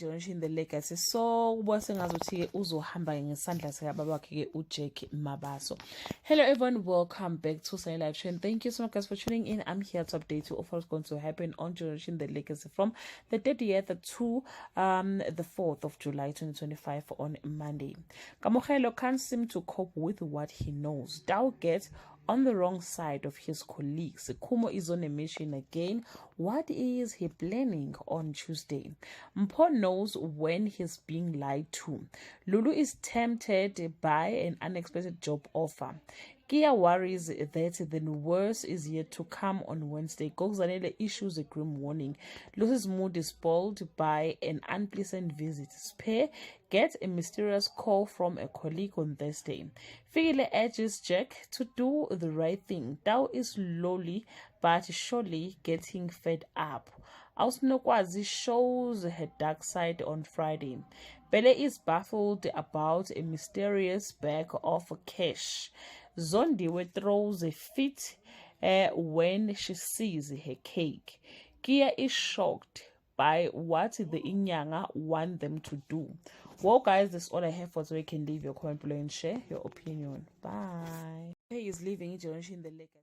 igeneration the legacy so kuba sengazuthi uzohamba ngesandla sikababa wakhe uJack Mabaso. Hello everyone, welcome back to Sunny Live Show and thank you so much guys for tuning in. I'm here to update you of what's going to happen on Generation the Legacy from the 30th to the 4th of July 2025 on Monday. Kamogelo can't seem to cope with what he knows. Dao gets on the wrong side of his colleagues. Kumo is on a mission again. What is he planning on Tuesday? Mpho knows when he's being lied to. Lulu is tempted by an unexpected job offer. Kia worries that the worst is yet to come on Wednesday. Gokzanele issues a grim warning. Lucy's mood is spoiled by an unpleasant visit. Spare gets a mysterious call from a colleague on Thursday. Fikile urges Jack to do the right thing. Dao is slowly but surely getting fed up. Ausnokwazi shows her dark side on Friday. Bele is baffled about a mysterious bag of cash. Zondiwe throws a fit when she sees her cake. Kia is shocked by what the Inyanga want them to do. Well guys, that's all I have for today. You can leave your comment below and share your opinion. Bye. He is leaving Generation the Legacy.